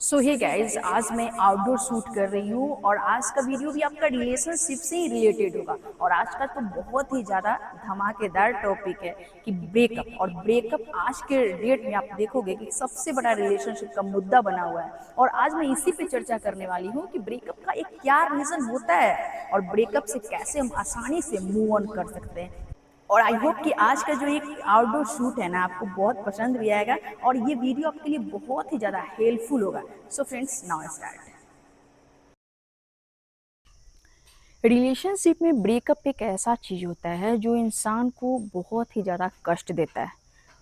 सो hey guys, आज मैं outdoor shoot कर रही हूँ और आज का वीडियो भी आपका रिलेशनशिप से ही रिलेटेड होगा। और आज का तो बहुत ही ज़्यादा धमाकेदार टॉपिक है कि ब्रेकअप। और ब्रेकअप आज के डेट में आप देखोगे कि सबसे बड़ा रिलेशनशिप का मुद्दा बना हुआ है। और आज मैं इसी पे चर्चा करने वाली हूँ कि ब्रेकअप का एक क्या रीज़न होता है और ब्रेकअप से कैसे हम आसानी से मूव ऑन कर सकते हैं। और आई होप कि आज का जो एक आउटडोर शूट है ना, आपको बहुत पसंद भी आएगा और ये वीडियो आपके लिए बहुत ही ज़्यादा हेल्पफुल होगा। So friends, now start. Relationship में ब्रेकअप एक ऐसा चीज़ होता है जो इंसान को बहुत ही ज़्यादा कष्ट देता है।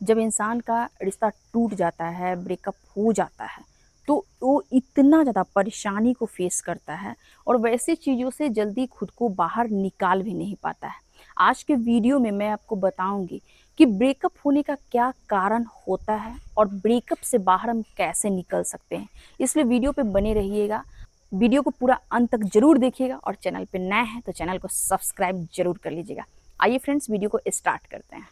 जब इंसान का रिश्ता टूट जाता है, ब्रेकअप हो जाता है, तो वो इतना ज़्यादा परेशानी को फेस करता है और वैसी चीज़ों से जल्दी खुद को बाहर निकाल भी नहीं पाता है। आज के वीडियो में मैं आपको बताऊंगी कि ब्रेकअप होने का क्या कारण होता है और ब्रेकअप से बाहर हम कैसे निकल सकते हैं। इसलिए वीडियो पे बने रहिएगा, वीडियो को पूरा अंत तक जरूर देखिएगा और चैनल पे नए हैं तो चैनल को सब्सक्राइब जरूर कर लीजिएगा। आइए फ्रेंड्स, वीडियो को स्टार्ट करते हैं।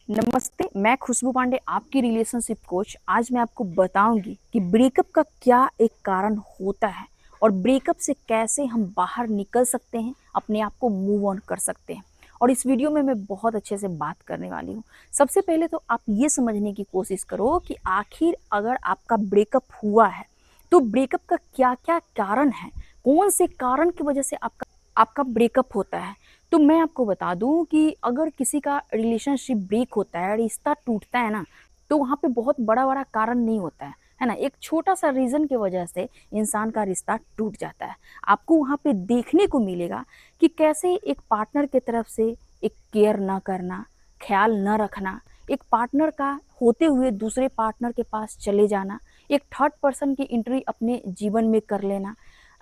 नमस्ते, मैं खुशबू पांडे, आपकी रिलेशनशिप कोच। आज मैं आपको बताऊंगी कि ब्रेकअप का क्या एक कारण होता है और ब्रेकअप से कैसे हम बाहर निकल सकते हैं, अपने आप को मूव ऑन कर सकते हैं। और इस वीडियो में मैं बहुत अच्छे से बात करने वाली हूँ। सबसे पहले तो आप ये समझने की कोशिश करो कि आखिर अगर आपका ब्रेकअप हुआ है तो ब्रेकअप का क्या क्या कारण है, कौन से कारण की वजह से आपका आपका ब्रेकअप होता है। तो मैं आपको बता दूं कि अगर किसी का रिलेशनशिप ब्रेक होता है, रिश्ता टूटता है ना, तो वहाँ पे बहुत बड़ा बड़ा कारण नहीं होता है ना। एक छोटा सा रीज़न की वजह से इंसान का रिश्ता टूट जाता है। आपको वहाँ पे देखने को मिलेगा कि कैसे एक पार्टनर की तरफ से एक केयर ना करना, ख्याल न रखना, एक पार्टनर का होते हुए दूसरे पार्टनर के पास चले जाना, एक थर्ड पर्सन की एंट्री अपने जीवन में कर लेना,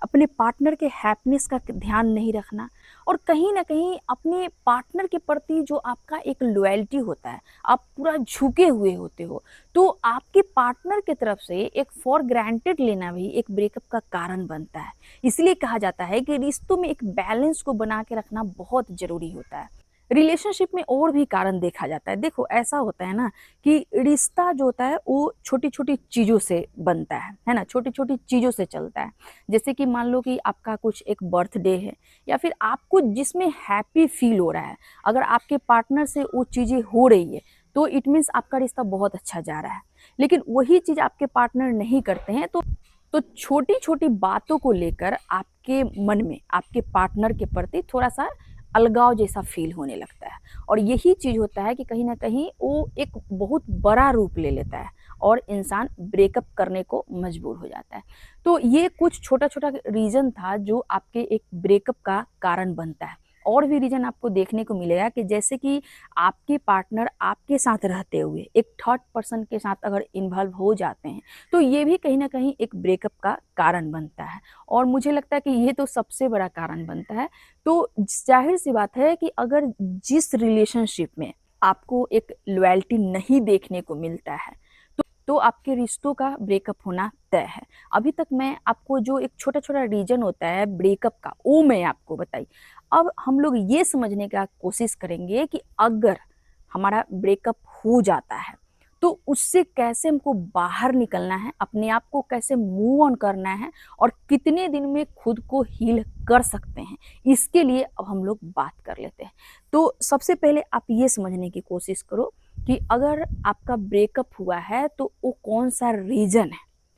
अपने पार्टनर के हैप्पीनेस का ध्यान नहीं रखना, और कहीं ना कहीं अपने पार्टनर के प्रति जो आपका एक लॉयल्टी होता है, आप पूरा झुके हुए होते हो, तो आपके पार्टनर की तरफ से एक फॉर ग्रांटेड लेना भी एक ब्रेकअप का कारण बनता है। इसलिए कहा जाता है कि रिश्तों में एक बैलेंस को बना के रखना बहुत ज़रूरी होता है। रिलेशनशिप में और भी कारण देखा जाता है। देखो, ऐसा होता है ना कि रिश्ता जो होता है वो छोटी छोटी चीज़ों से बनता है ना, छोटी छोटी चीज़ों से चलता है। जैसे कि मान लो कि आपका कुछ एक बर्थडे है या फिर आपको जिसमें हैप्पी फील हो रहा है, अगर आपके पार्टनर से वो चीज़ें हो रही है तो इट मीन्स आपका रिश्ता बहुत अच्छा जा रहा है। लेकिन वही चीज़ आपके पार्टनर नहीं करते हैं तो छोटी छोटी बातों को लेकर आपके मन में आपके पार्टनर के प्रति थोड़ा सा अलगाव जैसा फील होने लगता है। और यही चीज़ होता है कि कहीं ना कहीं वो एक बहुत बड़ा रूप ले लेता है और इंसान ब्रेकअप करने को मजबूर हो जाता है। तो ये कुछ छोटा छोटा रीज़न था जो आपके एक ब्रेकअप का कारण बनता है। और भी रीज़न आपको देखने को मिलेगा कि जैसे कि आपके पार्टनर आपके साथ रहते हुए एक थर्ड पर्सन के साथ अगर इन्वॉल्व हो जाते हैं, तो ये भी कहीं ना कहीं एक ब्रेकअप का कारण बनता है। और मुझे लगता है कि ये तो सबसे बड़ा कारण बनता है। तो जाहिर सी बात है कि अगर जिस रिलेशनशिप में आपको एक लॉयल्टी नहीं देखने को मिलता है तो आपके रिश्तों का ब्रेकअप होना तय है। अभी तक मैं आपको जो एक छोटा छोटा रीजन होता है ब्रेकअप का वो मैं आपको बताई। अब हम लोग ये समझने का कोशिश करेंगे कि अगर हमारा ब्रेकअप हो जाता है तो उससे कैसे हमको बाहर निकलना है, अपने आप को कैसे मूव ऑन करना है और कितने दिन में खुद को हील कर सकते हैं। इसके लिए अब हम लोग बात कर लेते हैं। तो सबसे पहले आप ये समझने की कोशिश करो कि अगर आपका ब्रेकअप हुआ है तो वो कौन सा रीज़न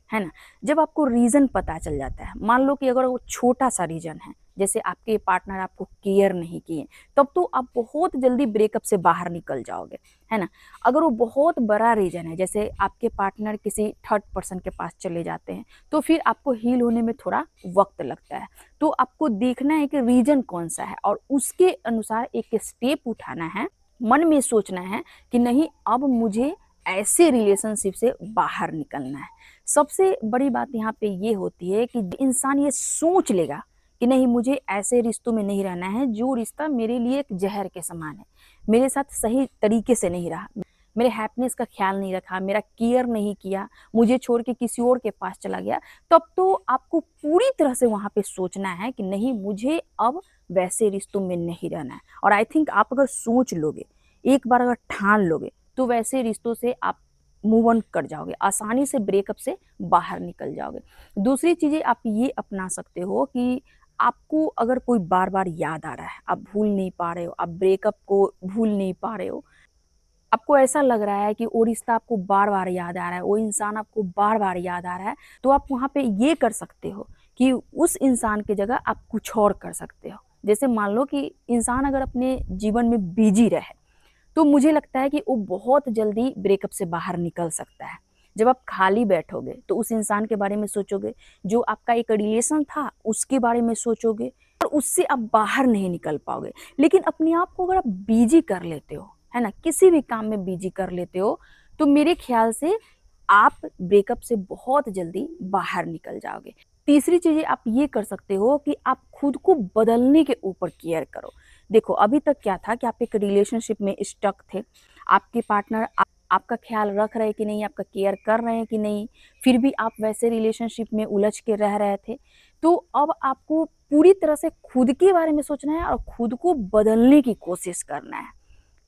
है ना। जब आपको रीज़न पता चल जाता है, मान लो कि अगर वो छोटा सा रीज़न है, जैसे आपके पार्टनर आपको केयर नहीं किए, तब तो आप बहुत जल्दी ब्रेकअप से बाहर निकल जाओगे, है ना। अगर वो बहुत बड़ा रीज़न है, जैसे आपके पार्टनर किसी थर्ड पर्सन के पास चले जाते हैं, तो फिर आपको हील होने में थोड़ा वक्त लगता है। तो आपको देखना है कि रीज़न कौन सा है और उसके अनुसार एक स्टेप उठाना है, मन में सोचना है कि नहीं, अब मुझे ऐसे रिलेशनशिप से बाहर निकलना है। सबसे बड़ी बात यहाँ पे ये होती है कि इंसान ये सोच लेगा कि नहीं, मुझे ऐसे रिश्तों में नहीं रहना है जो रिश्ता मेरे लिए एक जहर के समान है, मेरे साथ सही तरीके से नहीं रहा, मेरे हैप्पीनेस का ख्याल नहीं रखा, मेरा केयर नहीं किया, मुझे छोड़ के किसी और के पास चला गया। तब तो आपको पूरी तरह से वहाँ पे सोचना है कि नहीं, मुझे अब वैसे रिश्तों में नहीं रहना है। और आई थिंक आप अगर सोच लोगे, एक बार अगर ठान लोगे, तो वैसे रिश्तों से आप मूव ऑन कर जाओगे, आसानी से ब्रेकअप से बाहर निकल जाओगे। दूसरी चीज़ें आप ये अपना सकते हो कि आपको अगर कोई बार-बार याद आ रहा है, आप भूल नहीं पा रहे हो, आप ब्रेकअप को भूल नहीं पा रहे हो, आपको ऐसा लग रहा है कि वो रिश्ता आपको बार-बार याद आ रहा है, वो इंसान आपको बार-बार याद आ रहा है, तो आप वहाँ पे ये कर सकते हो कि उस इंसान की जगह आप कुछ और कर सकते हो। जैसे मान लो कि इंसान अगर अपने जीवन में बिज़ी रहे, तो मुझे लगता है कि वो बहुत जल्दी ब्रेकअप से बाहर निकल सकता है। जब आप खाली बैठोगे तो उस इंसान के बारे में सोचोगे, जो आपका एक रिलेशन था उसके बारे में सोचोगे और उससे आप बाहर नहीं निकल पाओगे। लेकिन अपने आप को अगर आप बिज़ी कर लेते हो, है ना? किसी भी काम में बिज़ी कर लेते हो, तो मेरे ख़्याल से आप ब्रेकअप से बहुत जल्दी बाहर निकल जाओगे। तीसरी चीज़ें आप ये कर सकते हो कि आप खुद को बदलने के ऊपर केयर करो। देखो, अभी तक क्या था कि आप एक रिलेशनशिप में स्टक थे। आपके पार्टनर आपका ख़्याल रख रहे हैं कि नहीं, आपका केयर कर रहे हैं कि नहीं, फिर भी आप वैसे रिलेशनशिप में उलझ के रह रहे थे। तो अब आपको पूरी तरह से खुद के बारे में सोचना है और खुद को बदलने की कोशिश करना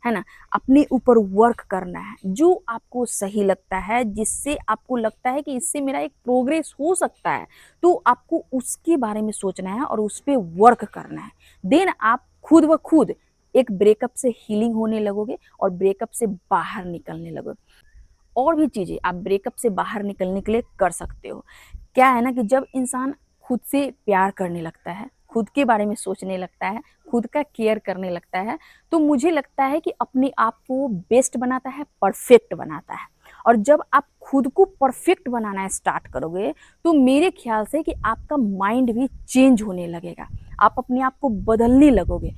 है ना? अपने ऊपर वर्क करना है, जो आपको सही लगता है, जिससे आपको लगता है कि इससे मेरा एक प्रोग्रेस हो सकता है, तो आपको उसके बारे में सोचना है और उस पे वर्क करना है। देन आप खुद ब खुद एक ब्रेकअप से हीलिंग होने लगोगे और ब्रेकअप से बाहर निकलने लगोगे। और भी चीज़ें आप ब्रेकअप से बाहर निकलने के लिए कर सकते हो। क्या है ना कि जब इंसान खुद से प्यार करने लगता है, खुद के बारे में सोचने लगता है, खुद का केयर करने लगता है, तो मुझे लगता है कि अपने आप को बेस्ट बनाता है, परफेक्ट बनाता है। और जब आप खुद को परफेक्ट बनाना स्टार्ट करोगे, तो मेरे ख्याल से कि आपका माइंड भी चेंज होने लगेगा। आप अपने आप को बदलने लगोगे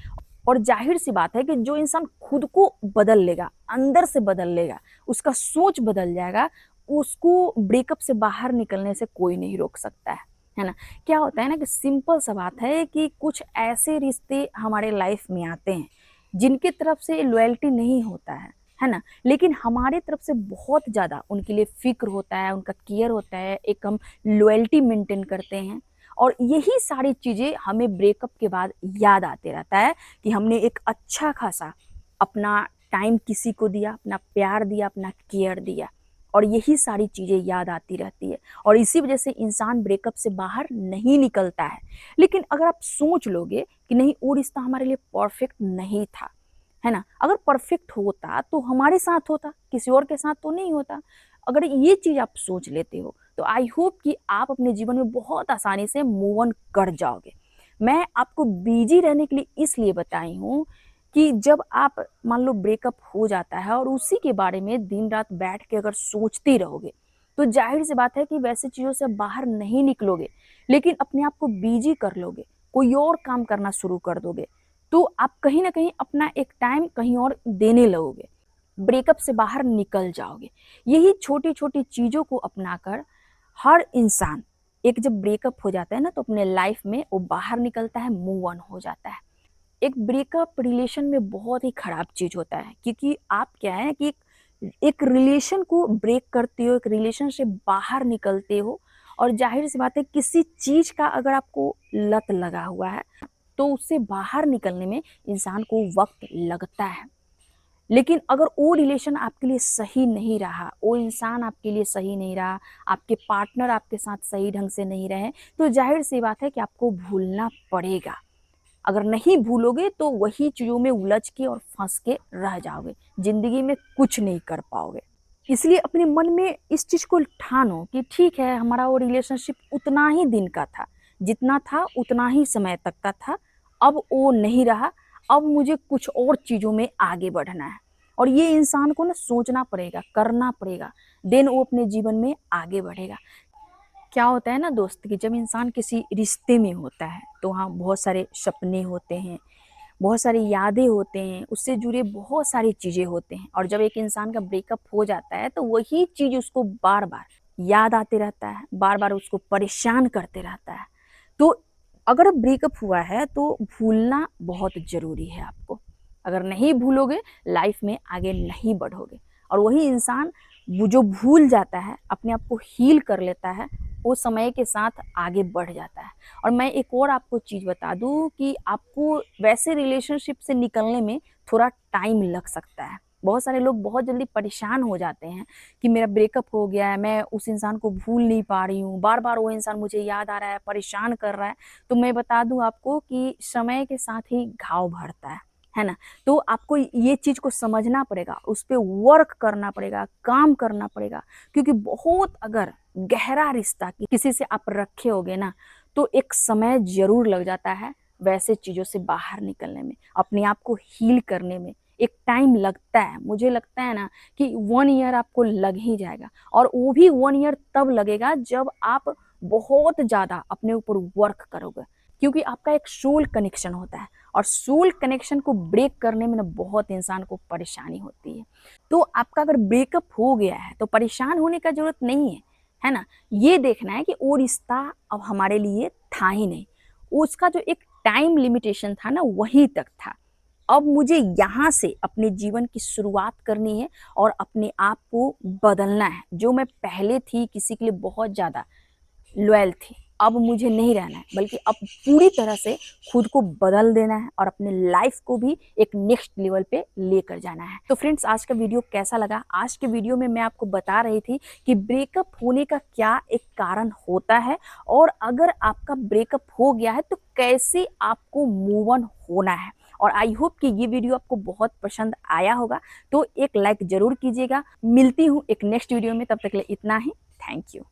और ज़ाहिर-सी बात है कि जो इंसान खुद को बदल लेगा, अंदर से बदल लेगा, उसका सोच बदल जाएगा, उसको ब्रेकअप से बाहर निकलने से कोई नहीं रोक सकता है ना? क्या होता है ना कि सिंपल सा बात है कि कुछ ऐसे रिश्ते हमारे लाइफ में आते हैं, जिनकी तरफ से लॉयल्टी नहीं होता है ना? लेकिन हमारे तरफ से बहुत ज़्यादा उनके लिए फ़िक्र होता है, उनका केयर होता है, एक हम लॉयल्टी मेंटेन करते हैं और यही सारी चीज़ें हमें ब्रेकअप के बाद याद आते रहता है कि हमने एक अच्छा खासा अपना टाइम किसी को दिया, अपना प्यार दिया, अपना केयर दिया और यही सारी चीज़ें याद आती रहती है और इसी वजह से इंसान ब्रेकअप से बाहर नहीं निकलता है। लेकिन अगर आप सोच लोगे कि नहीं, वो रिश्ता हमारे लिए परफेक्ट नहीं था, है ना? अगर परफेक्ट होता तो हमारे साथ होता, किसी और के साथ तो नहीं होता। अगर ये चीज़ आप सोच लेते हो, तो आई होप कि आप अपने जीवन में बहुत आसानी से मूव ऑन कर जाओगे। मैं आपको बिज़ी रहने के लिए इसलिए बताई हूँ कि जब आप मान लो ब्रेकअप हो जाता है और उसी के बारे में दिन-रात बैठ के अगर सोचते रहोगे, तो ज़ाहिर-सी बात है कि वैसी चीज़ों से बाहर नहीं निकलोगे। लेकिन अपने आप को बिज़ी कर लोगे, कोई और काम करना शुरू कर दोगे, तो आप कहीं न कहीं अपना एक टाइम कहीं और देने लगोगे। ब्रेकअप से बाहर निकल जाओगे। यही छोटी-छोटी चीज़ों को अपनाकर हर इंसान एक जब ब्रेकअप हो जाता है ना, तो अपने लाइफ में वो बाहर निकलता है, मूव ऑन हो जाता है। एक ब्रेकअप रिलेशन में बहुत ही खराब चीज़ होता है क्योंकि आप क्या है कि एक रिलेशन को ब्रेक करते हो, एक रिलेशन से बाहर निकलते हो और ज़ाहिर-सी बात है किसी चीज़ का अगर आपको लत लगा हुआ है, तो उससे बाहर निकलने में इंसान को वक़्त लगता है। लेकिन अगर वो रिलेशन आपके लिए सही नहीं रहा, वो इंसान आपके लिए सही नहीं रहा, आपके पार्टनर आपके साथ सही ढंग से नहीं रहे, तो ज़ाहिर-सी बात है कि आपको भूलना पड़ेगा। अगर नहीं भूलोगे तो वही चीज़ों में उलझ के और फँस के रह जाओगे, ज़िंदगी में कुछ नहीं कर पाओगे। इसलिए अपने मन में इस चीज़ को ठानो कि ठीक है, हमारा वो रिलेशनशिप उतना ही दिन का था, जितना था उतना ही समय तक का था, अब वो नहीं रहा, अब मुझे कुछ और चीज़ों में आगे बढ़ना है। और ये इंसान को ना सोचना पड़ेगा, करना पड़ेगा, देन वो अपने जीवन में आगे बढ़ेगा। क्या होता है ना दोस्त कि जब इंसान किसी रिश्ते में होता है, तो वहाँ बहुत सारे सपने होते हैं, बहुत सारी यादें होते हैं, उससे जुड़े बहुत सारी चीज़ें होते हैं और जब एक इंसान का ब्रेकअप हो जाता है, तो वही चीज़ उसको बार-बार याद आते रहता है, बार-बार उसको परेशान करते रहता है। तो अगर ब्रेकअप हुआ है, तो भूलना बहुत ज़रूरी है आपको। अगर नहीं भूलोगे, लाइफ में आगे नहीं बढ़ोगे और वही इंसान वो जो भूल जाता है, अपने आप को हील कर लेता है, वो समय के साथ आगे बढ़ जाता है। और मैं एक और आपको चीज़ बता दूँ कि आपको वैसे रिलेशनशिप से निकलने में थोड़ा टाइम लग सकता है। बहुत सारे लोग बहुत जल्दी परेशान हो जाते हैं कि मेरा ब्रेकअप हो गया है, मैं उस इंसान को भूल नहीं पा रही हूँ, बार-बार वो इंसान मुझे याद आ रहा है, परेशान कर रहा है। तो मैं बता दूँ आपको कि समय के साथ ही घाव भरता है ना? तो आपको ये चीज़ को समझना पड़ेगा, उस पे वर्क करना पड़ेगा, काम करना पड़ेगा, क्योंकि बहुत अगर गहरा रिश्ता किसी से आप रखे होगे ना, तो एक समय ज़रूर लग जाता है वैसे चीज़ों से बाहर निकलने में, अपने आप को हील करने में एक टाइम लगता है। मुझे लगता है ना कि 1 ईयर आपको लग ही जाएगा, और वो भी 1 ईयर तब लगेगा जब आप बहुत ज़्यादा अपने ऊपर वर्क करोगे, क्योंकि आपका एक सोल कनेक्शन होता है, और सोल कनेक्शन को ब्रेक करने में ना बहुत इंसान को परेशानी होती है। तो आपका अगर ब्रेकअप हो गया है तो परेशान होने का ज़रूरत नहीं है ना? ये देखना है कि वो रिश्ता अब हमारे लिए था ही नहीं। उसका जो एक टाइम लिमिटेशन था ना, वहीं तक था। अब मुझे यहाँ से अपने जीवन की शुरुआत करनी है और अपने आप को बदलना है। जो मैं पहले थी किसी के लिए बहुत ज़्यादा लॉयल थी, अब मुझे नहीं रहना है, बल्कि अब पूरी तरह से खुद को बदल देना है और अपने लाइफ को भी एक नेक्स्ट लेवल पे लेकर जाना है। तो फ्रेंड्स, आज का वीडियो कैसा लगा? आज के वीडियो में मैं आपको बता रही थी कि ब्रेकअप होने का क्या एक कारण होता है, और अगर आपका ब्रेकअप हो गया है तो कैसे आपको मूव ऑन होना है। और आई होप कि ये वीडियो आपको बहुत पसंद आया होगा, तो एक लाइक जरूर कीजिएगा। मिलती हूँ एक नेक्स्ट वीडियो में, तब तक के लिए इतना ही। Thank you.